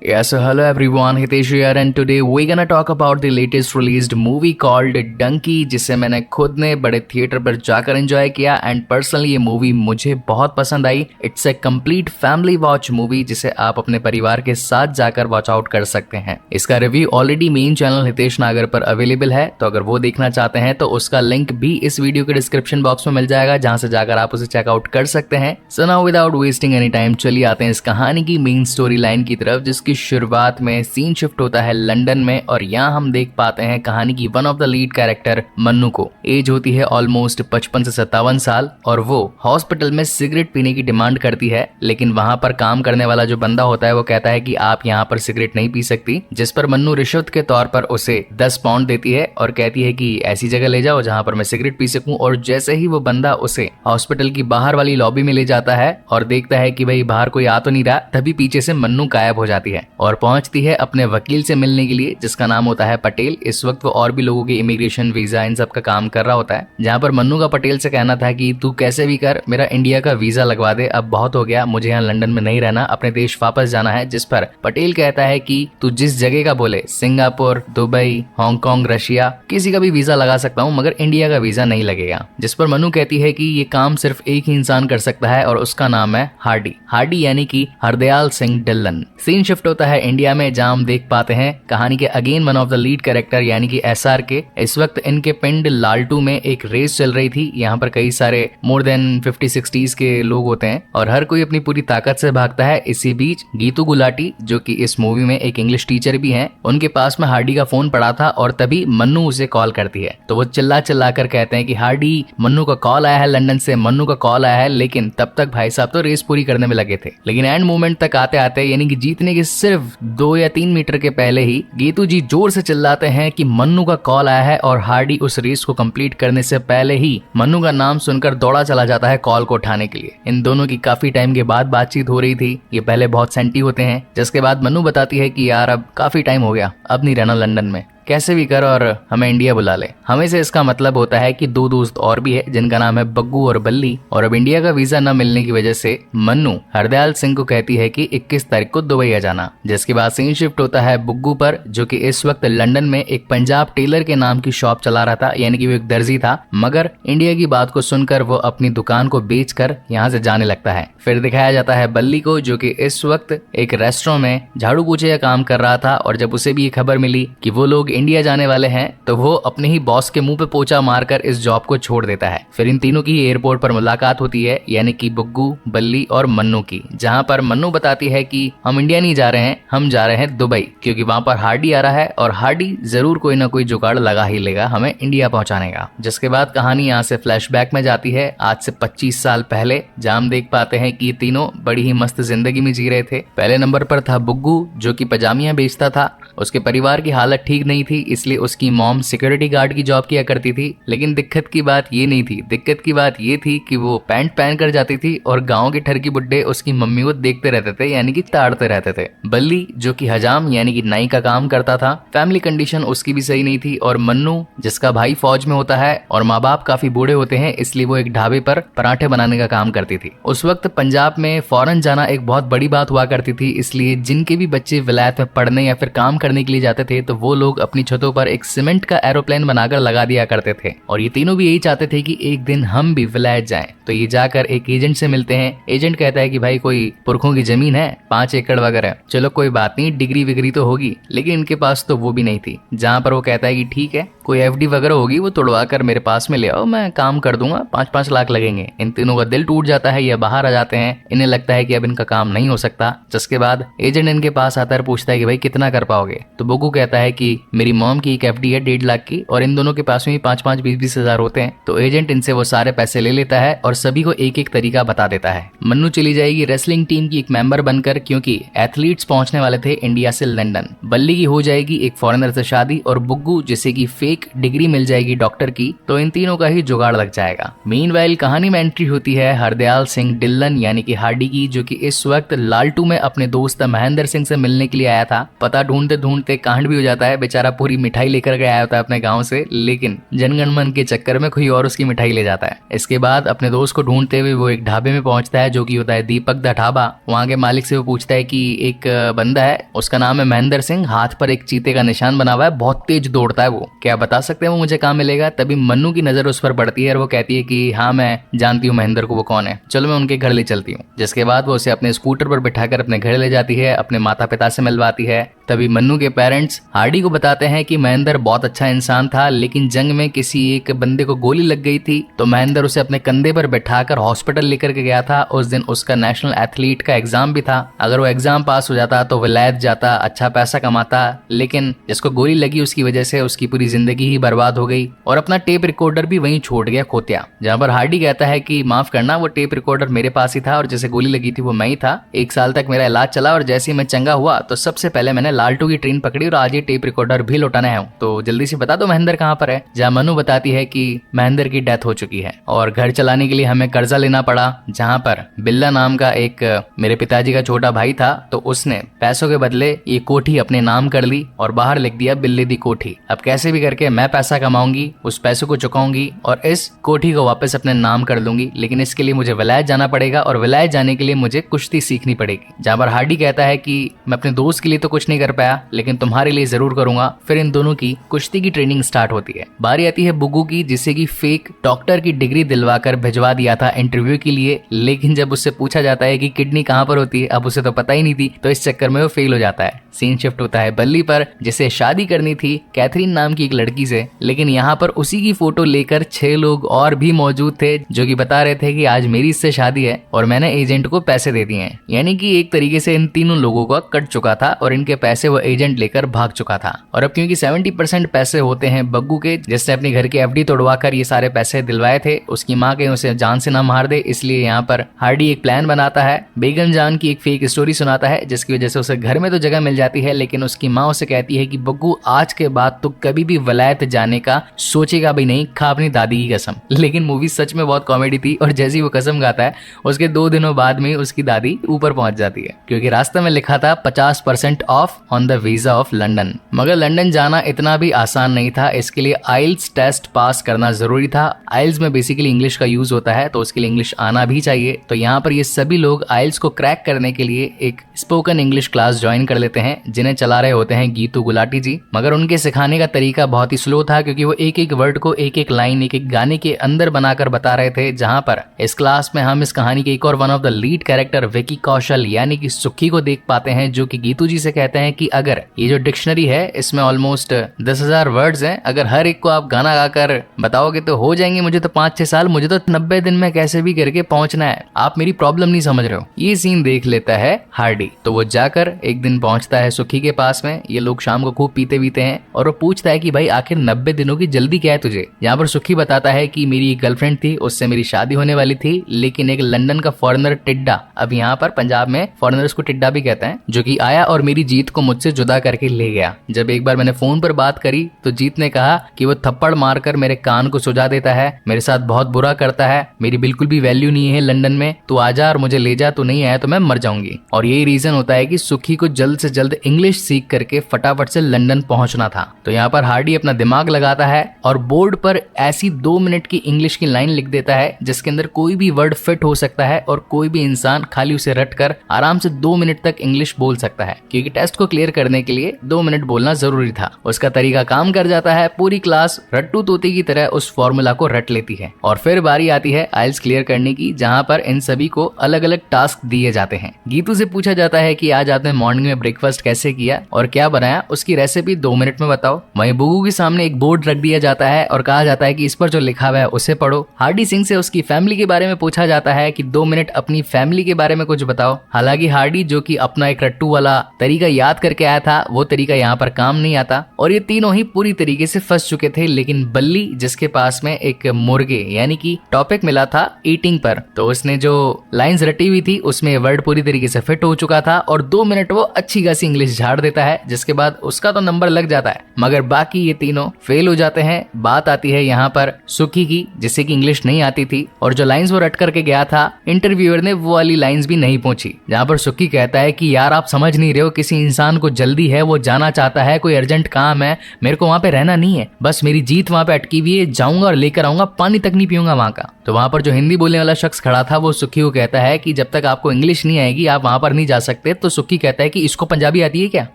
Yes, so hello everyone, Hitesh here and today we're gonna talk about the latest released movie called Donkey, जिसे मैंने खुद ने बड़े theatre पर जाकर एंजॉय किया एंड पर्सनली ये मूवी मुझे बहुत पसंद आई। It's a complete family watch movie जिसे आप अपने परिवार के साथ जाकर वॉच आउट कर सकते हैं। इसका review already main channel Hitesh नागर पर अवेलेबल है, तो अगर वो देखना चाहते हैं तो उसका लिंक भी इस वीडियो के डिस्क्रिप्शन बॉक्स में मिल जाएगा, जहां से जाकर आप उसे चेकआउट कर सकते हैं। So now without wasting any time चलिए आते हैं इस कहानी की मेन स्टोरी लाइन की तरफ, जिसकी शुरुआत में सीन शिफ्ट होता है लंदन में और यहाँ हम देख पाते हैं कहानी की one of the lead character Mannu को एज होती है ऑलमोस्ट 55 से 57 साल और वो हॉस्पिटल में सिगरेट पीने की डिमांड करती है, लेकिन वहां पर काम करने वाला जो बंदा होता है वो कहता है कि आप यहाँ पर सिगरेट नहीं पी सकती, जिस पर मन्नू रिश्वत के तौर पर उसे 10 पाउंड देती है और कहती है कि ऐसी जगह ले जाओ जहाँ पर मैं सिगरेट पी सकूं। और जैसे ही वो बंदा उसे हॉस्पिटल की बाहर वाली लॉबी में ले जाता है और देखता है कि भाई बाहर कोई आ तो नहीं रहा, तभी पीछे से मन्नू गायब हो जाती है और पहुंचती है अपने वकील से मिलने के लिए, जिसका नाम होता है पटेल। इस वक्त वो और भी लोगों के इमिग्रेशन वीजा इन सब का काम कर रहा होता है, जहां पर मन्नू का पटेल से कहना था कि तू कैसे भी कर मेरा इंडिया का वीजा लगवा दे, अब बहुत हो गया, मुझे यहाँ लंदन में नहीं रहना, अपने देश वापस जाना है। जिस पर पटेल कहता है कि तू जिस जगह का बोले, सिंगापुर, दुबई, हांगकांग, रशिया, किसी का भी वीजा लगा सकता हूँ मगर इंडिया का वीजा नहीं लगेगा। जिस पर मन्नू कहती है कि ये काम सिर्फ एक ही इंसान कर सकता है और उसका नाम है हार्डी यानी कि Hardayal Singh Dillon. Scene shift होता है इंडिया में, जहां हम देख पाते हैं कहानी के again one of the lead character यानी कि एसआर के। इस वक्त इनके पिंड लालटू में एक रेस चल रही थी। यहाँ पर कई सारे मोर देन 50-60s के लोग होते हैं और हर कोई अपनी पूरी ताकत से भागता है। इसी बीच गीतू गुलाटी, जो कि इस मूवी में एक इंग्लिश टीचर भी हैं, उनके पास में हार्डी का फोन पड़ा था और तभी मन्नू उसे कॉल करती है। तो वो चिल्ला कर कहते हैं कि हार्डी, मन्नू का कॉल आया है लंदन से, मन्नू का कॉल आया है। लेकिन तब तक भाई साहब तो रेस पूरी करने में लगे थे, लेकिन एंड मोमेंट तक आते आते यानी कि जीतने के सिर्फ 2 या 3 मीटर के पहले ही गीतू जी जोर से चिल्लाते हैं कि मन्नू का कॉल आया है और हार्डी उस रेस को कंप्लीट करने से पहले ही मन्नू का नाम सुनकर दौड़ा चला जाता है कॉल को उठाने के लिए। इन दोनों की काफी टाइम के बाद बातचीत हो रही थी, ये पहले बहुत सेंटी होते हैं, जिसके बाद मन्नू बताती है कि यार अब काफी टाइम हो गया, अब नहीं रहना लंदन में, कैसे भी कर और हमें इंडिया बुला ले। हमें से इसका मतलब होता है कि 2 दोस्त और भी है जिनका नाम है बग्गू और बल्ली, और अब इंडिया का वीजा न मिलने की वजह से मन्नू हरदयाल सिंह को कहती है कि 21 तारीख को दुबई आ जाना। जिसके बाद सीन शिफ्ट होता है बुग्गू पर, जो कि इस वक्त लंदन में एक पंजाब टेलर के नाम की शॉप चला रहा था, यानी कि वो एक दर्जी था, मगर इंडिया की बात को सुनकर वो अपनी दुकान को बेचकर यहाँ से जाने लगता है। फिर दिखाया जाता है बल्ली को, जो कि इस वक्त एक रेस्टोरेंट में झाड़ू पोछे का काम कर रहा था और जब उसे भी ये खबर मिली कि वो लोग इंडिया जाने वाले हैं तो वो अपने ही बॉस के मुंह पे पोछा मारकर इस जॉब को छोड़ देता है। फिर इन तीनों की एयरपोर्ट पर मुलाकात होती है, यानी कि बुग्गू, बल्ली और मन्नू की, जहां पर मन्नू बताती है कि हम इंडिया नहीं जा रहे हैं, हम जा रहे हैं दुबई, क्योंकि वहां पर हार्डी आ रहा है और हार्डी जरूर कोई ना कोई जुगाड़ लगा ही लेगा हमें इंडिया पहुंचाने का। जिसके बाद कहानी यहाँ से फ्लैशबैक में जाती है आज से 25 साल पहले, जहां हम देख पाते हैं कि तीनों बड़ी ही मस्त जिंदगी में जी रहे थे। पहले नंबर पर था बुग्गू, जो कि पजामियां बेचता था। उसके परिवार की हालत ठीक नहीं थी, इसलिए उसकी मॉम सिक्योरिटी गार्ड की जॉब किया करती थी। लेकिन दिक्कत की बात ये नहीं थी, दिक्कत की बात ये थी कि वो पैंट पहन कर जाती थी और गांव के ठरकी बुड्ढे उसकी मम्मी को देखते रहते थे, यानी कि ताड़ते रहते थे। बल्ली, जो कि हजाम यानी कि नाई का काम करता था, फैमिली कंडीशन उसकी भी सही नहीं थी। और मन्नू, जिसका भाई फौज में होता है और माँ बाप काफी बूढ़े होते हैं, इसलिए वो एक ढाबे पर पराठे बनाने का काम करती थी। उस वक्त पंजाब में फॉरेन जाना एक बहुत बड़ी बात हुआ करती थी, इसलिए जिनके भी बच्चे विलायत में पढ़ने या फिर काम करने के लिए जाते थे तो वो लोग अपनी छतों पर एक सीमेंट का एरोप्लेन बनाकर लगा दिया करते थे। और ये तीनों भी यही चाहते थे कि एक दिन हम भी विलायत जाएं। तो ये जाकर एक एजेंट से मिलते हैं। एजेंट कहता है कि भाई कोई पुरखों की जमीन है 5 एकड़ वगैरह, चलो कोई बात नहीं, डिग्री विग्री तो होगी, लेकिन इनके पास तो वो भी नहीं थी। जहां पर वो कहता है कि ठीक है, कोई एफडी वगैरह होगी वो तोड़वा कर मेरे पास में ले आओ, मैं काम कर दूंगा, 5-5 लाख लगेंगे। इन तीनों का दिल टूट जाता है, ये बाहर आ जाते हैं, इन्हें लगता है कि अब इनका काम नहीं हो सकता। जिसके बाद एजेंट इनके पास आता है, पूछता है कि भाई कितना कर पाओगे। तो बुग्गू कहता है कि मेरी मॉम की एक एफडी है 1.5 लाख की और इन दोनों के पास में 5-5, 20-20 हजार होते हैं। तो एजेंट इनसे वो सारे पैसे ले लेता है और सभी को एक एक तरीका बता देता है। मन्नू चली जाएगी रेसलिंग टीम की एक मेंबर बनकर, क्योंकि एथलीट्स पहुंचने वाले थे इंडिया से लंदन। बल्ली की हो जाएगी एक फॉरेनर से शादी और बुग्गू, जिसे की फेक डिग्री मिल जाएगी डॉक्टर की, तो इन तीनों का ही जुगाड़ लग जाएगा। मीनवाइल कहानी में एंट्री होती है हरदयाल सिंह डिल्लन यानी कि हार्डी की, जो कि इस वक्त लालटू में अपने दोस्त महेंद्र सिंह से मिलने के लिए आया था। पता ढूंढते ढूंढते कांड भी हो जाता है, बेचारा पूरी मिठाई लेकर के आया होता है अपने गांव से, लेकिन जनगण मन के चक्कर में कोई और उसकी मिठाई ले जाता है। इसके बाद अपने दोस्त को ढूंढते हुए वो एक ढाबे में पहुंचता है जो कि होता है दीपक द ढाबा। वहां के मालिक से वो पूछता है कि एक बंदा है, उसका नाम है महेंद्र सिंह, हाथ पर एक चीते का निशान बना हुआ है, बहुत तेज दौड़ता है वो, क्या बता सकते हैं वो मुझे कहाँ मिलेगा? तभी मन्नू की नजर उस पर पड़ती है और वो कहती है कि हाँ मैं जानती हूँ महेंद्र को, वो कौन है, चलो मैं उनके घर ले चलती हूँ। जिसके बाद वो उसे अपने स्कूटर पर बिठाकर अपने घर ले जाती है, अपने माता पिता से मिलवाती है। तभी मन्नू के पेरेंट्स हार्डी को बताते हैं कि महेंद्र बहुत अच्छा इंसान था, लेकिन जंग में किसी एक बंदे को गोली लग गई थी, तो महेंद्र उसे अपने कंधे पर बैठाकर हॉस्पिटल लेकर के गया था। उस दिन उसका नेशनल एथलीट का एग्जाम भी था, अगर वो एग्जाम पास हो जाता तो विलायत जाता, अच्छा पैसा कमाता, लेकिन जिसको गोली लगी उसकी वजह से उसकी पूरी जिंदगी ही बर्बाद हो गई और अपना टेप रिकॉर्डर भी वहीं छोड़ गया खोतिया। जहां पर हार्डी कहता है कि माफ करना, वो टेप रिकॉर्डर मेरे पास ही था और जैसे गोली लगी थी वो मैं ही था। 1 साल तक मेरा इलाज चला और जैसे ही मैं चंगा हुआ तो सबसे पहले मैंने लालटू की ट्रेन पकड़ी और आज ये टेप रिकॉर्डर भी लौटाना है, तो जल्दी से बता दो महेंद्र कहाँ पर है। जहाँ मनु बताती है कि महेंद्र की डेथ हो चुकी है और घर चलाने के लिए हमें कर्जा लेना पड़ा। जहाँ पर बिल्ला नाम का एक मेरे पिताजी का छोटा भाई था, तो उसने पैसों के बदले ये कोठी अपने नाम कर ली और बाहर लिख दिया बिल्ले दी कोठी। अब कैसे भी करके मैं पैसा कमाऊंगी, उस पैसों को चुकाऊंगी और इस कोठी को वापस अपने नाम कर लूंगी, लेकिन इसके लिए मुझे विलायत जाना पड़ेगा और विलायत जाने के लिए मुझे कुश्ती सीखनी पड़ेगी। जहाँ पर हार्डी कहता है कि मैं अपने दोस्त के लिए तो कुछ नहीं कर पाया, लेकिन तुम्हारे लिए जरूर करूंगा। फिर इन दोनों की कुश्ती की ट्रेनिंग स्टार्ट होती है। बारी आती है बुग्गू की, जिसे की फेक डॉक्टर की डिग्री दिलवाकर भिजवा दिया था इंटरव्यू के लिए, लेकिन जब उससे पूछा जाता है कि किडनी कहाँ पर होती है, अब उसे तो पता ही नहीं थी, तो इस चक्कर में वो फेल हो जाता है। सीन शिफ्ट होता है बल्ली पर, जिसे शादी करनी थी कैथरीन नाम की एक लड़की से, लेकिन यहाँ पर उसी की फोटो लेकर 6 लोग और भी मौजूद थे जो कि बता रहे थे कि आज मेरी इससे शादी है और मैंने एजेंट को पैसे दे दिए हैं। यानी कि एक तरीके से इन तीनों लोगों का कट चुका था और इनके पैसे वो एजेंट लेकर भाग चुका था। और अब क्योंकि 70% पैसे होते हैं बग्गू के, जिसने अपनी घर की एफडी तोड़वा कर ये सारे पैसे दिलवाए थे, उसकी माँ कहीं उसे जान से ना मार दे, इसलिए यहाँ पर हार्डी एक प्लान बनाता है। बेगम जान की एक फेक स्टोरी सुनाता है जिसकी वजह से उसे घर में तो जगह मिल जाती है, लेकिन उसकी माँ उसे कहती है कि बग्गू आज के बाद तो कभी भी वलायत जाने का सोचेगा भी नहीं, खा अपनी दादी की कसम। लेकिन मूवी सच में बहुत कॉमेडी थी और जैसे ही वो कसम गाता है उसके 2 दिनों बाद में उसकी दादी ऊपर पहुंच जाती है, क्योंकि रास्ते में लिखा था 50% of on the visa of London. मगर लंदन जाना इतना भी आसान नहीं था, इसके लिए आइल्स टेस्ट पास करना जरूरी था। आइल्स में बेसिकली इंग्लिश का यूज होता है, तो उसके लिए इंग्लिश आना भी चाहिए। तो यहाँ पर ये सभी लोग आइल्स को क्रैक करने के लिए एक स्पोकन इंग्लिश क्लास ज्वाइन कर लेते हैं, जिन्हें चला रहे होते हैं गीतू गुलाटी जी। मगर उनके सिखाने का तरीका बहुत ही स्लो था, क्योंकि वो एक एक वर्ड को एक एक लाइन एक एक गाने के अंदर बनाकर बता रहे थे। जहाँ पर इस क्लास में हम इस कहानी के एक और one of the lead character Vicky Kaushal यानी कि सुखी को देख पाते हैं, जो कि गीतू जी से कहते हैं कि अगर ये जो डिक्शनरी है इसमें ऑलमोस्ट 10,000 वर्ड्स हैं, अगर हर एक को आप गाना गाकर बताओगे तो हो जाएंगे मुझे तो 5-6 साल, मुझे तो 90 दिन में कैसे भी करके पहुंचना है, आप मेरी प्रॉब्लम नहीं समझ रहे हो। ये सीन देख लेता है हार्डी, तो वो जाकर एक दिन पहुंचता है सुखी के पास में। ये लोग शाम को खूब पीते पीते हैं और वो पूछता है कि भाई आखिर 90 दिनों की जल्दी क्या है तुझे। यहाँ पर सुखी बताता है कि मेरी एक गर्लफ्रेंड थी, उससे मेरी शादी होने वाली थी, लेकिन एक लंदन का फॉरेनर टिड्डा, अब यहाँ पर पंजाब में फॉरेनर्स को टिड्डा भी कहते हैं, जो कि आया और मेरी जीत को मुझसे जुदा करके ले गया। जब एक बार मैंने फोन पर बात करी तो जीत ने कहा कि वो थप्पड़ मारकर मेरे कान को सुझा देता है, मेरे साथ बहुत बुरा करता है, मेरी बिल्कुल भी वैल्यू नहीं है लंदन में, तू आजा और मुझे ले जा, तू नहीं आया तो मैं मर जाऊंगी। और यही रीजन होता है कि सुखी को जल्द से जल्द इंग्लिश सीख करके फटाफट से लंदन पहुंचना था। तो यहाँ पर हार्डी अपना दिमाग लगाता है और बोर्ड पर ऐसी 2 मिनट की इंग्लिश की लाइन लिख देता है जिसके अंदर कोई भी वर्ड फिट हो सकता है और कोई भी इंसान खाली उसे रट कर आराम से 2 मिनट तक इंग्लिश बोल सकता है, क्योंकि टेस्ट को क्लियर करने के लिए 2 मिनट बोलना जरूरी था। उसका तरीका काम कर जाता है, पूरी क्लास रट्टू तोते की तरह उस फॉर्मूला को रट लेती है। और फिर बारी आती है आइल्स क्लियर करने की, जहाँ पर इन सभी को अलग अलग टास्क दिए जाते हैं। गीतू से पूछा जाता है कि आज आपने मॉर्निंग में ब्रेकफास्ट कैसे किया और क्या बनाया, उसकी रेसिपी 2 मिनट में बताओ। वहीं बुगू के सामने एक बोर्ड रख दिया जाता है और कहा जाता है कि इस पर जो लिखा हुआ है उसे पढ़ो। हार्डी सिंह से उसकी फैमिली के बारे में पूछा जाता है कि 2 मिनट अपनी फैमिली के बारे में कुछ बताओ। हालांकि हार्डी जो कि अपना एक रट्टू वाला तरीका याद करके आया था, वो तरीका यहाँ पर काम नहीं आता और ये तीनों ही पूरी तरीके से फंस चुके थे। लेकिन बल्ली, जिसके पास में एक मुर्गे यानी कि टॉपिक मिला था ईटिंग पर, तो उसने जो लाइंस रटी हुई थी उसमें वर्ड पूरी तरीके से फिट हो चुका था और 2 मिनट वो अच्छी खासी इंग्लिश झाड़ देता है, जिसके बाद उसका तो नंबर लग जाता है, मगर बाकी ये तीनों फेल हो जाते हैं। बात आती है यहाँ पर सुखी की, जिससे कि इंग्लिश नहीं आती थी और जो लाइंस वो रट करके गया था इंटरव्यूअर ने वो वाली लाइंस भी नहीं पहुंची, जहाँ पर सुखी कहता है कि यार आप समझ नहीं रहे हो, किसी इंसान को जल्दी है, वो जाना चाहता है, कोई अर्जेंट काम है, मेरे को वहां पे रहना नहीं है, बस मेरी जीत वहां पे अटकी हुई है, जाऊंगा और लेकर आऊंगा, पानी तक नहीं पीऊंगा वहां का। तो वहां पर जो हिंदी बोलने वाला शख्स खड़ा था वो सुखी को कहता है कि जब तक आपको इंग्लिश नहीं आएगी आप वहां पर नहीं जा सकते। तो सुखी कहता है कि इसको पंजाबी आती है क्या,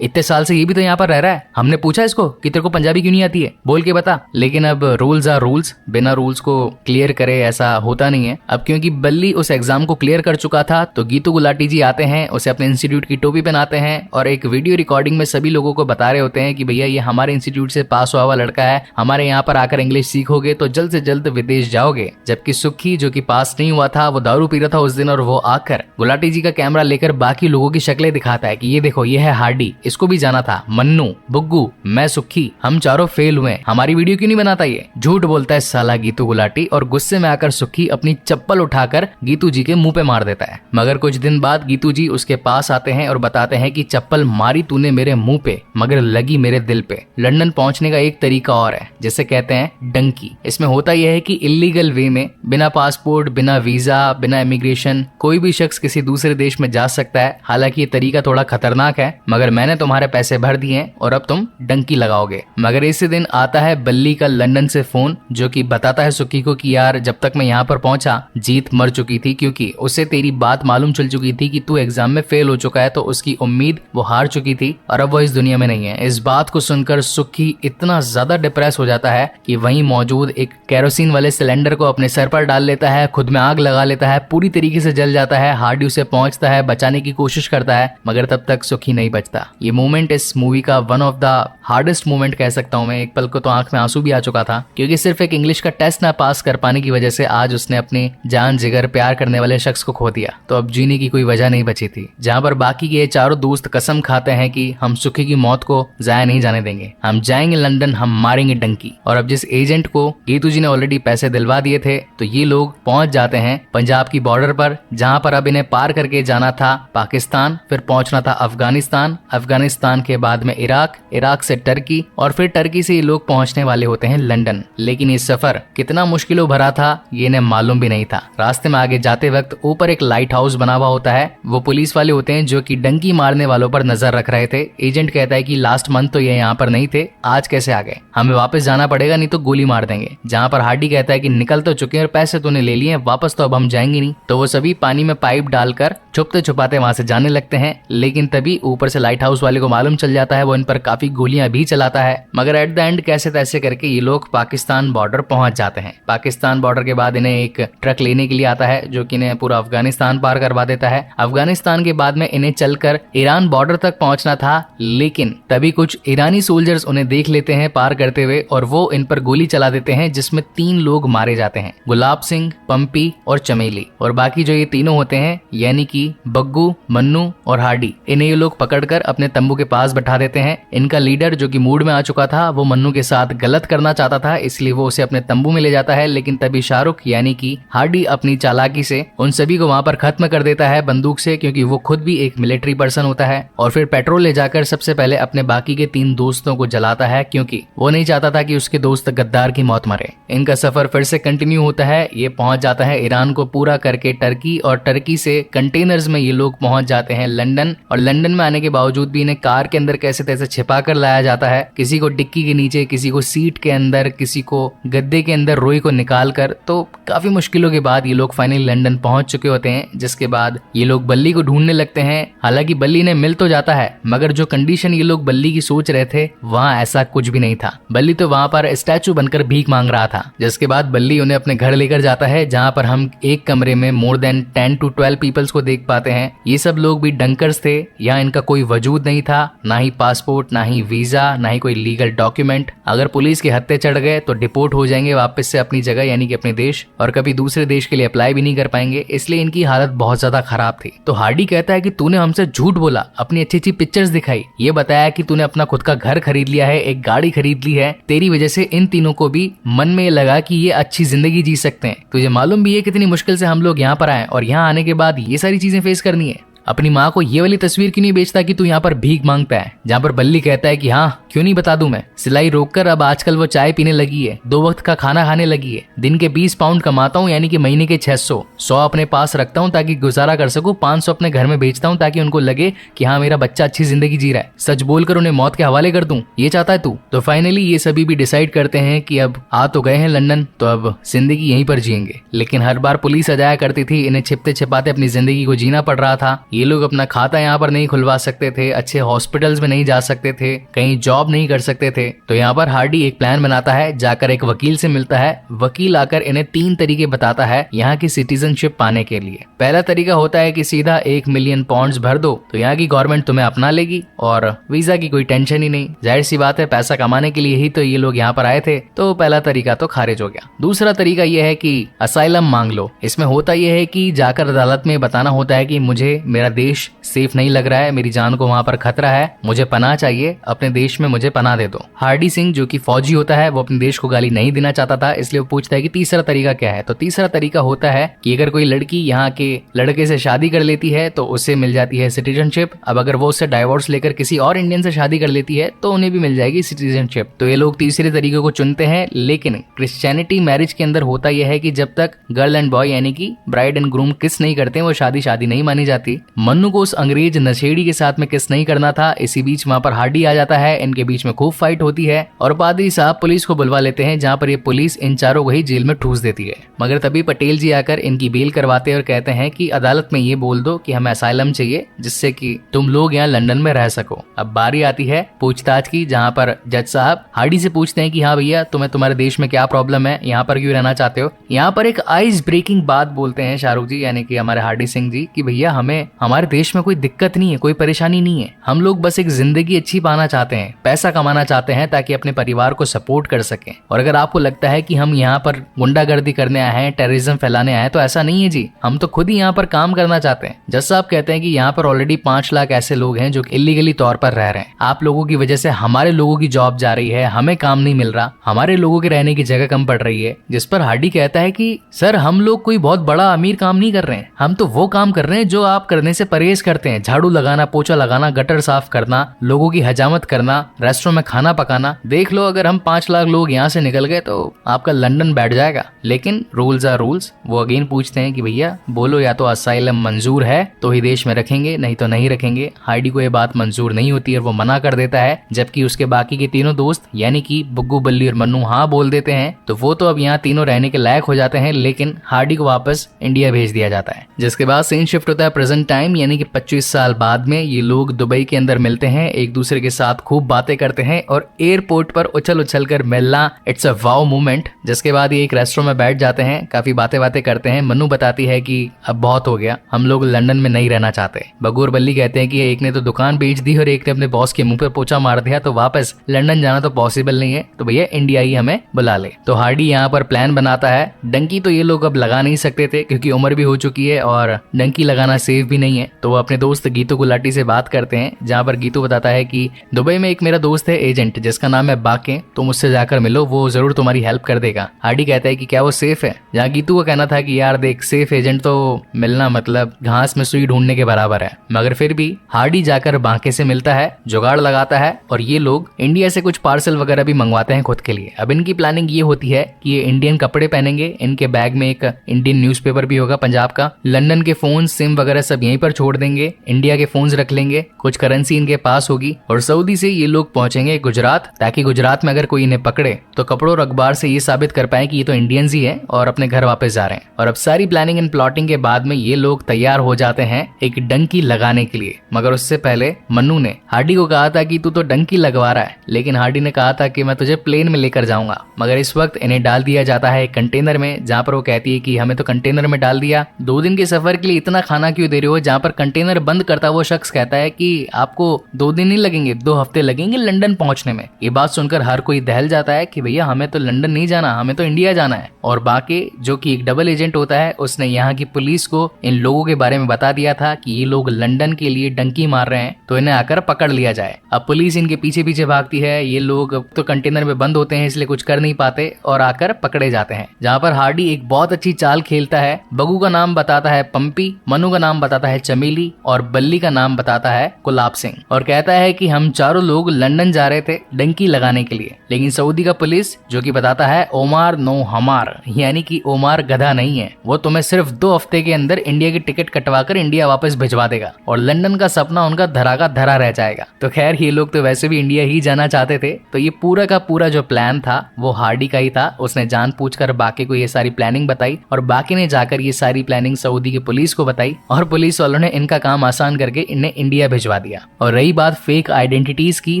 इतने साल से ये भी तो यहाँ पर रह रहा है, हमने पूछा इसको कि तेरे को पंजाबी क्यों नहीं आती है, बोल के बता। लेकिन अब रूल्स आर रूल्स, बिना रूल्स को क्लियर करे ऐसा होता नहीं है। अब क्योंकि बल्ली उस एग्जाम को क्लियर कर चुका था तो गीतू गुलाटी जी आते हैं, उसे अपने इंस्टीट्यूट की टोपी पहनाते हैं और एक वीडियो रिकॉर्डिंग में सभी लोगों को बता रहे होते हैं कि भैया ये हमारे इंस्टीट्यूट से पास हुआ लड़का है, हमारे यहाँ पर आकर इंग्लिश सीखोगे तो जल्द से जल्द विदेश जाओगे। जबकि सुखी जो कि पास नहीं हुआ था वो दारू पी रहा था उस दिन और वो आकर गुलाटी जी का कैमरा लेकर बाकी लोगों की शक्लें दिखाता है कि ये देखो ये है हार्डी, इसको भी जाना था, मन्नू, बुग्गू, मैं, सुखी, हम चारों फेल हुए, हमारी वीडियो क्यों नहीं बनाता। ये झूठ बोलता है साला गीतू गुलाटी और गुस्से में आकर सुखी अपनी चप्पल उठाकर गीतू जी के मुंह पे मार देता है। मगर कुछ दिन बाद गीतू जी उसके पास आते हैं और बताते हैं कि चप्पल मारी तूने मेरे मुंह पे मगर लगी मेरे दिल पे। लंदन पहुंचने का एक तरीका और है जिसे कहते हैं डंकी। इसमें होता यह है कि इलीगल वे में बिना पासपोर्ट, बिना वीजा, बिना इमिग्रेशन कोई भी शख्स किसी दूसरे देश में जा सकता है। हालांकि ये तरीका थोड़ा खतरनाक है, मगर मैंने तुम्हारे पैसे भर दिए हैं और अब तुम डंकी लगाओगे। मगर इसी दिन आता है बल्ली का लंदन से फोन, जो कि बताता है सुखी को कि यार जब तक मैं यहाँ पर पहुंचा जीत मर चुकी थी, क्योंकि उसे तेरी बात मालूम चल चुकी थी कि तू एग्जाम में फेल हो चुका है, तो उसकी उम्मीद वो हार चुकी थी और अब वो इस दुनिया में नहीं है। इस बात को सुनकर सुखी इतना ज्यादा डिप्रेस हो जाता है कि वहीं मौजूद एक केरोसिन वाले सिलेंडर को अपने सर पर डाल लेता है, खुद में आग लगा लेता है, पूरी तरीके से जल जाता है। हार्डी उसे पहुंचता है, बचाने की कोशिश करता है, मगर तब तक सुखी नहीं बचता। ये मोमेंट इस मूवी का one of the hardest moment कह सकता हूं मैं। एक पल को तो आंख में आंसू भी आ चुका था, क्योंकि सिर्फ एक इंग्लिश का टेस्ट ना पास कर पाने की वजह से आज उसने अपनी जान जिगर प्यार करने वाले शख्स को खो दिया। तो अब जीने की कोई वजह नहीं बची थी। जहां पर बाकी के चारों दोस्त कसम खाते हैं कि हम सुखी की मौत को जाया नहीं जाने देंगे, हम जाएंगे लंदन, हम मारेंगे डंकी। और अब जिस एजेंट को गीतू जी ने ऑलरेडी पैसे दिलवा दिए थे, तो ये लोग पहुंच जाते हैं पंजाब की बॉर्डर पर, जहां पर अब इन्हें पार करके जाना था पाकिस्तान, फिर पहुंचना था अफगानिस्तान, अफगानिस्तान के बाद में इराक, इराक से टर्की और फिर टर्की से ये लोग पहुंचने वाले होते हैं लंदन। लेकिन ये सफर कितना मुश्किलों भरा था ये इन्हें मालूम भी नहीं था। रास्ते में आगे जाते वक्त ऊपर एक लाइट हाउस बना हुआ होता है, वो पुलिस वाले होते हैं जो कि डंकी मारने वालों पर नजर रख रहे थे। एजेंट कहता है कि लास्ट मंथ तो ये यहाँ पर नहीं थे, आज कैसे आ गए, हमें वापस जाना पड़ेगा नहीं तो गोली मार देंगे। जहाँ पर हार्डी कहता है कि निकल तो चुके हैं और पैसे तूने ले लिए, वापस तो अब हम जाएंगे नहीं। तो वो सभी पानी में पाइप डालकर छुपते छुपाते वहां से जाने लगते हैं। लेकिन तभी ऊपर से लाइट हाउस वाले को मालूम चल जाता है, वो इन पर काफी गोलियां भी चलाता है। मगर एट द एंड कैसे तैसे करके ये लोग पाकिस्तान बॉर्डर पहुंच जाते हैं। पाकिस्तान बॉर्डर के बाद इन्हें एक ट्रक लेने के लिए आता है, जो कि इन्हें पूरा अफगानिस्तान पार करवा देता है। अफगानिस्तान के बाद में इन्हें चलकर ईरान बॉर्डर तक पहुंचना था, लेकिन तभी कुछ ईरानी सोल्जर्स उन्हें देख लेते हैं पार करते हुए और वो इन पर गोली चला देते हैं, जिसमें 3 लोग मारे जाते हैं, गुलाब सिंह, पंपी और चमेली। और बाकी जो ये तीनों होते हैं यानी कि बग्गू, मन्नू और हार्डी, इन्हें ये लोग पकड़कर अपने तंबू के पास बैठा देते हैं। इनका लीडर जो कि मूड में आ चुका था, वो मन्नू के साथ गलत करना चाहता था, इसलिए वो उसे अपने तंबू में ले जाता है। लेकिन तभी शाहरुख यानी कि हार्डी अपनी चालाकी से उन सभी को वहां पर खत्म कर देता है बंदूक से, क्योंकि वो खुद भी एक मिलिट्री पर्सन होता है। और फिर पेट्रोल ले जाकर सबसे पहले अपने बाकी के 3 दोस्तों को जलाता है, क्योंकि वो नहीं चाहता था कि उसके दोस्त गद्दार की मौत मरे। इनका सफर फिर से कंटिन्यू होता है, ये पहुंच जाता है ईरान को पूरा करके टर्की, और टर्की से कंटेनर्स में ये लोग पहुंच जाते हैं लंदन। और लंदन में आने के बावजूद भी इन्हें कार के अंदर कैसे तैसे छिपा कर लाया जाता है, किसी को डिक्की के नीचे, किसी को सीट के अंदर, किसी को गद्दे के अंदर रोई को निकाल कर। तो काफी मुश्किलों के बाद ये लोग फाइनली लंदन पहुंच चुके होते हैं, जिसके बाद ये लोग बल्ली को ढूंढने लगते हैं। हालांकि बल्ली ने मिल तो जाता है, मगर जो कंडीशन ये लोग बल्ली की सोच रहे थे वहाँ ऐसा कुछ भी नहीं था। बल्ली तो वहाँ पर स्टैचू बनकर भीख मांग रहा था। जिसके बाद बल्ली उन्हें अपने घर लेकर जाता है, जहाँ पर हम एक कमरे में मोर देन 10 to 12 पीपल्स को देख पाते हैं। ये सब लोग भी डंकर्स थे, यहाँ इनका कोई वजूद नहीं था, ना ही पासपोर्ट, ना ही वीजा, ना ही कोई लीगल डॉक्यूमेंट। अगर पुलिस के हत्थे चढ़ गए तो डिपोर्ट हो जाएंगे वापस से अपनी जगह यानी कि अपने देश, और कभी दूसरे देश के लिए अप्लाई भी नहीं कर पाएंगे। इसलिए इनकी हालत बहुत ज्यादा खराब थी। तो हार्डी कहता है कि तूने हमसे झूठ बोला, अपनी अच्छी अच्छी पिक्चर्स दिखाई, ये बताया कि तूने अपना खुद का घर खरीद लिया है, एक गाड़ी खरीद ली है, तेरी वजह से इन तीनों को भी मन में लगा कि ये अच्छी जिंदगी जी सकते हैं। तुझे मालूम भी है कितनी मुश्किल से हम लोग यहाँ पर आए और यहाँ आने के बाद ये सारी चीजें फेस करनी है। अपनी माँ को ये वाली तस्वीर क्यों नहीं बेचता कि तू यहाँ पर भीख मांगता है, जहाँ पर बल्ली कहता है कि हाँ क्यों नहीं बता दूं मैं। सिलाई रोककर अब आजकल वो चाय पीने लगी है, 2 वक्त का खाना खाने लगी है, दिन के 20 पाउंड कमाता हूँ यानी कि महीने के 600, 100 अपने पास रखता हूँ ताकि गुजारा कर सकूं, 500 अपने घर में बेचता हूँ ताकि उनको लगे कि हाँ मेरा बच्चा अच्छी जिंदगी जी रहा है, सच बोलकर उन्हें मौत के हवाले कर दूं, ये चाहता है तू। तो फाइनली ये सभी भी डिसाइड करते हैं कि अब आ तो गए हैं लंदन, तो अब जिंदगी यहीं पर जिएंगे। लेकिन हर बार पुलिस आ जाया करती थी, इन्हें छिपते छिपाते अपनी जिंदगी को जीना पड़ रहा था। ये लोग अपना खाता यहाँ पर नहीं खुलवा सकते थे, अच्छे हॉस्पिटल्स में नहीं जा सकते थे, कहीं जॉब नहीं कर सकते थे। तो यहाँ पर हार्डी एक प्लान बनाता है, जाकर एक वकील से मिलता है। वकील आकर इन्हें 3 तरीके बताता है यहाँ की सिटीजनशिप पाने के लिए। पहला तरीका होता है कि सीधा 1 मिलियन पाउंड्स भर दो तो यहाँ की गवर्नमेंट तुम्हें अपना लेगी और वीजा की कोई टेंशन ही नहीं। जाहिर सी बात है, पैसा कमाने के लिए ही तो ये लोग यहाँ पर आए थे, तो पहला तरीका तो खारिज हो गया। दूसरा तरीका यह है कि असाइलम मांग लो। इसमें होता यह है कि जाकर अदालत में बताना होता है कि मुझे मेरा देश सेफ नहीं लग रहा है, मेरी जान को वहाँ पर खतरा है, मुझे पनाह चाहिए, अपने देश में मुझे पनाह दे दो। हार्डी सिंह जो कि फौजी होता है वो अपने देश को गाली नहीं देना चाहता था, इसलिए वो पूछता है कि तीसरा तरीका क्या है। तो तीसरा तरीका होता है कि अगर कोई लड़की यहाँ के लड़के से शादी कर लेती है तो उससे मिल जाती है सिटीजनशिप। अब अगर वो उससे डाइवोर्स लेकर किसी और इंडियन से शादी कर लेती है तो उन्हें भी मिल जाएगी सिटीजनशिप। तो ये लोग तीसरे तरीके को चुनते हैं। लेकिन क्रिश्चियनिटी मैरिज के अंदर होता यह है कि जब तक गर्ल एंड बॉय यानी कि ब्राइड एंड ग्रूम किस नहीं करते वो शादी नहीं मानी जाती। मन्नू को उस अंग्रेज नशेड़ी के साथ में किस नहीं करना था। इसी बीच वहाँ पर हार्डी आ जाता है, इनके बीच में खूब फाइट होती है और पादरी साहब पुलिस को बुलवा लेते हैं, जहाँ पर ये पुलिस इन चारों को ही जेल में ठूस देती है। मगर तभी पटेल जी आकर इनकी बेल करवाते हैं और कहते हैं कि अदालत में ये बोल दो कि हमें असाइलम चाहिए जिससे कि तुम लोग यहाँ लंदन में रह सको। अब बारी आती है पूछताछ की, जहाँ पर जज साहब हार्डी से पूछते हैं कि हाँ भैया तुम्हें तुम्हारे देश में क्या प्रॉब्लम है, यहाँ पर क्यों रहना चाहते हो। यहाँ पर एक आइस ब्रेकिंग बात बोलते हैं शाहरुख जी यानी कि हमारे हार्डी सिंह जी कि भैया हमें हमारे देश में कोई दिक्कत नहीं है, कोई परेशानी नहीं है, हम लोग बस एक जिंदगी अच्छी पाना चाहते हैं, पैसा कमाना चाहते हैं ताकि अपने परिवार को सपोर्ट कर सकें। और अगर आपको लगता है कि हम यहाँ पर गुंडागर्दी करने आए हैं, टेररिज्म फैलाने आए हैं, तो ऐसा नहीं है जी, हम तो खुद ही यहाँ पर काम करना चाहते हैं। जज साहब कहते हैं कि यहाँ पर ऑलरेडी 5 लाख ऐसे लोग हैं जो इलीगली तौर पर रह रहे हैं, आप लोगों की वजह से हमारे लोगों की जॉब जा रही है, हमें काम नहीं मिल रहा, हमारे लोगों के रहने की जगह कम पड़ रही है। जिस पर हार्डी कहता है कि सर हम लोग कोई बहुत बड़ा अमीर काम नहीं कर रहे हैं, हम तो वो काम कर रहे हैं जो आप करने से परहेज करते हैं, झाड़ू लगाना, पोछा लगाना, गटर साफ करना, लोगों की हजामत करना, रेस्टोरेंट में खाना पकाना। देख लो अगर हम 5 लाख लोग यहाँ से निकल गए तो आपका लंदन बैठ जाएगा। लेकिन रूल्स आर रूल्स। वो अगेन पूछते हैं कि भैया बोलो या तो असाइलम मंजूर है तो ही देश में रखेंगे, नहीं तो नहीं रखेंगे। हार्डी को ये बात मंजूर नहीं होती और वो मना कर देता है, जबकि उसके बाकी के तीनों दोस्त यानी कि बुग्गू, बल्ली और मन्नू हाँ बोल देते हैं। तो वो तो अब यहाँ तीनों रहने के लायक हो जाते हैं, लेकिन हार्डी को वापस इंडिया भेज दिया जाता है। जिसके बाद सीन शिफ्ट होता है प्रेजेंट टाइम यानी कि 25 साल बाद में। ये लोग दुबई के अंदर मिलते हैं, एक दूसरे के साथ खूब बातें करते हैं और एयरपोर्ट पर उछल उछल कर मिलना, इट्स अ वाओ मोमेंट। जिसके बाद ये एक रेस्टोरेंट में बैठ जाते हैं, काफी बातें करते हैं। मन्नू बताती है कि अब बहुत हो गया, हम लोग लंदन में नहीं रहना चाहते। बग्गू और बल्ली कहते हैं कि एक ने तो दुकान बेच दी और एक ने अपने बॉस के मुंह पर पोछा मार दिया, तो वापस लंदन जाना तो पॉसिबल नहीं है, तो भैया इंडिया ही हमें बुला ले। तो हार्डी यहाँ पर प्लान बनाता है। डंकी तो ये लोग अब लगा नहीं सकते थे क्योंकि उम्र भी हो चुकी है और डंकी लगाना सेफ भी नहीं है। तो वो अपने दोस्त गीतू गुलाटी से बात करते हैं, जहाँ पर गीतू बताता है कि दुबई में एक मेरा दोस्त है एजेंट जिसका नाम है बाके, तुम उससे जाकर मिलो, वो जरूर तुम्हारी हेल्प कर देगा। हार्डी कहता है कि क्या वो सेफ है, जहाँ गीतू का कहना था कि यार देख सेफ एजेंट तो मिलना मतलब घास में सुई ढूंढने के बराबर है। मगर फिर भी हार्डी जाकर बाके से मिलता है, जुगाड़ लगाता है और ये लोग इंडिया से कुछ पार्सल वगैरह भी मंगवाते हैं खुद के लिए। अब इनकी प्लानिंग ये होती है कि ये इंडियन कपड़े पहनेंगे, इनके बैग में एक इंडियन न्यूज़पेपर भी होगा पंजाब का, लंदन के फोन सिम वगैरह सब यहीं पर छोड़ देंगे, इंडिया के फोन्स रख लेंगे, कुछ करेंसी इनके पास होगी और सऊदी से ये लोग पहुंचेंगे गुजरात, ताकि गुजरात में अगर कोई इन्हें पकड़े तो कपड़ों और अखबार से ये साबित कर पाए कि ये तो इंडियंस ही है और अपने घर वापस जा रहे हैं। और अब सारी प्लानिंग एंड प्लॉटिंग के बाद में ये लोग तैयार हो जाते हैं एक डंकी लगाने के लिए। मगर उससे पहले मन्नू ने हार्डी को कहा था कि तू तो डंकी लगवा रहा है, लेकिन हार्डी ने कहा था कि मैं तुझे प्लेन में लेकर जाऊंगा। मगर इस वक्त इन्हें डाल दिया जाता है एक कंटेनर में, जहाँ पर वो कहती है कि हमें तो कंटेनर में डाल दिया, 2 दिन के सफर के लिए इतना खाना क्यों दे रहे हो। जहाँ पर कंटेनर बंद करता वो शख्स कहता है कि आपको 2 दिन नहीं लगेंगे, 2 हफ्ते लगेंगे लंदन पहुंचने में। ये बात सुनकर हर कोई दहल जाता है कि भैया हमें तो लंदन नहीं जाना, हमें तो इंडिया जाना है। और बाकी जो कि एक डबल एजेंट होता है, उसने यहाँ की पुलिस को इन लोगों के बारे में बता दिया था कि ये लोग लंदन के लिए डंकी मार रहे हैं, तो इन्हें आकर पकड़ लिया जाए। अब पुलिस इनके पीछे पीछे भागती है, ये लोग तो कंटेनर में बंद होते हैं इसलिए कुछ कर नहीं पाते और आकर पकड़े जाते हैं। जहाँ पर हार्डी एक बहुत अच्छी चाल खेलता है, बग्गू का नाम बताता है पंपी, मनु का नाम बताता है चमेली और बल्ली का नाम बताता है गुलाब सिंह और कहता है कि हम चारों लोग लंदन जा रहे थे डंकी लगाने के लिए, लेकिन सऊदी का पुलिस जो कि बताता है ओमार नो हमार, यानी कि ओमार गधा नहीं है, वो तुम्हें सिर्फ 2 हफ्ते के अंदर इंडिया की टिकट कटवाकर इंडिया वापस भिजवा देगा और लंदन का सपना उनका धरा का धरा रह जाएगा। तो खैर ये लोग तो वैसे भी इंडिया ही जाना चाहते थे, तो ये पूरा का पूरा जो प्लान था वो हार्डी का ही था। उसने जान पूछकर बाकी को ये सारी प्लानिंग बताई और बाकी ने जाकर ये सारी प्लानिंग सऊदी की पुलिस को बताई और पुलिस वालों ने इनका काम आसान करके इन्हें इंडिया भिजवा दिया। और रही बात फेक आइडेंटिटीज की,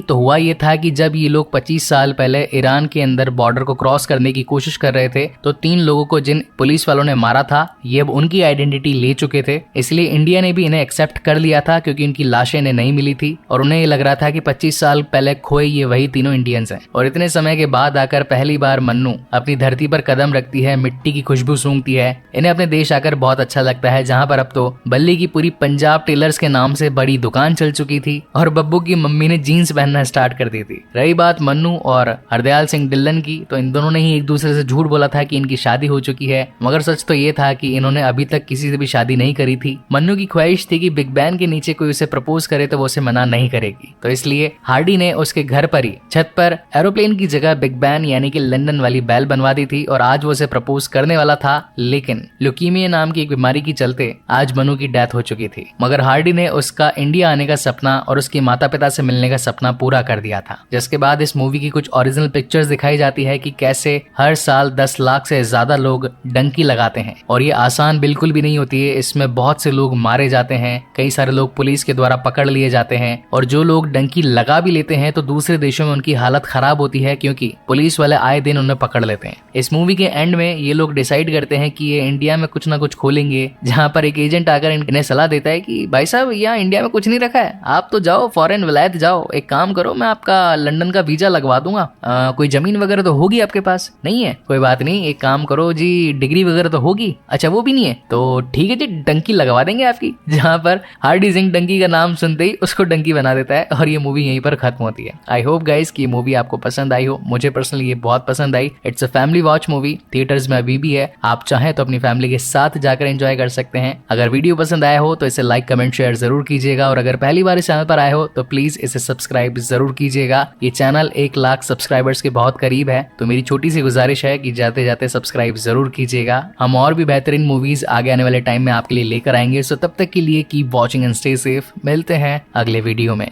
तो हुआ ये था कि जब ये लोग 25 साल पहले ईरान के अंदर बॉर्डर को क्रॉस करने की कोशिश कर रहे थे, तो 3 लोगों को जिन पुलिस वालों ने मारा था ये अब उनकी आइडेंटिटी ले चुके थे, इसलिए इंडिया ने भी इन्हें एक्सेप्ट कर लिया था क्योंकि उनकी लाशें इन्हें नहीं मिली थी और उन्हें ये लग रहा था कि 25 साल पहले खोए ये वही तीनों इंडियंस हैं। और इतने समय के बाद आकर पहली बार मन्नू अपनी धरती पर कदम रखती है, मिट्टी की खुशबू सूंघती है, इन्हें अपने देश आकर बहुत अच्छा लगता है, जहाँ पर अब तो बल्ली की पूरी पंजाब टेलर्स के नाम से बड़ी दुकान चल चुकी थी और बब्बू की मम्मी ने जीन्स पहनना स्टार्ट कर दी थी। रही बात मन्नू और हरदयाल सिंह ढिल्लन की, तो इन दोनों ने ही एक दूसरे से झूठ बोला था कि इनकी शादी हो चुकी है, मगर सच तो ये था कि इन्होंने अभी तक किसी से भी शादी नहीं करी थी। मन्नू की ख्वाहिश थी कि बिग बैन के नीचे कोई उसे प्रपोज करे तो वो उसे मना नहीं करेगी, तो इसलिए हार्डी ने उसके घर पर ही छत पर एरोप्लेन की जगह बिग बैन यानी कि लंदन वाली बैल बनवा दी थी और आज वो उसे प्रपोज करने वाला था, लेकिन ल्यूकीमिया नाम की एक बीमारी की चलते आज मनु की डेथ हो चुकी थी। मगर हार्डी ने उसका इंडिया आने का सपना और उसके माता पिता से मिलने का सपना पूरा कर दिया था। जिसके बाद इस मूवी की कुछ ओरिजिनल पिक्चर्स दिखाई जाती है कि कैसे हर साल 10 लाख से ज्यादा लोग डंकी लगाते हैं और ये आसान बिल्कुल भी नहीं होती है। इसमें बहुत से लोग मारे जाते हैं, कई सारे लोग पुलिस के द्वारा पकड़ लिए जाते हैं और जो लोग डंकी लगा भी लेते हैं तो दूसरे देशों में उनकी हालत खराब होती है क्योंकि पुलिस वाले आए दिन उन्हें पकड़ लेते हैं। इस मूवी के एंड में ये लोग डिसाइड करते हैं कि ये इंडिया में कुछ ना कुछ खोलेंगे, जहाँ पर एक एजेंट आकर इन्हें सलाह देता है कि भाई साहब यहाँ इंडिया में कुछ नहीं रखा है, आप तो जाओ फॉरेन विलायत जाओ, एक काम करो मैं आपका लंदन का वीजा लगवा दूंगा, कोई जमीन वगैरह तो होगी आपके पास? नहीं है, कोई बात नहीं, एक काम करो जी डिग्री वगैरह तो होगी? अच्छा वो भी नहीं है, तो ठीक है जी डंकी लगवा देंगे आपकी। जहाँ पर हार्डी सिंह डंकी का नाम सुनते ही उसको डंकी बना देता है और ये मूवी यहीं पर खत्म होती है। आई होप गाइस कि ये मूवी आपको पसंद आई हो, मुझे पर्सनली ये बहुत पसंद आई। It's a family watch movie, theatres में अभी भी है, आप चाहें तो अपनी फैमिली के साथ जाकर एंजॉय कर सकते हैं। अगर वीडियो पसंद आया हो तो इसे लाइक कमेंट शेयर जरूर कीजिएगा और अगर पहली बार इस चैनल पर आए हो तो प्लीज इसे सब्सक्राइब जरूर कीजिएगा। ये चैनल 1 लाख सब्सक्राइबर्स के बहुत करीब है, तो मेरी छोटी सी गुजारिश है कि जाते जाते सब्सक्राइब जरूर कीजिएगा। हम और भी बेहतरीन मूवीज आगे आने वाले टाइम में आपके लिए लेकर आएंगे, सो तब तक के लिए keep watching and stay safe. मिलते हैं अगले वीडियो में।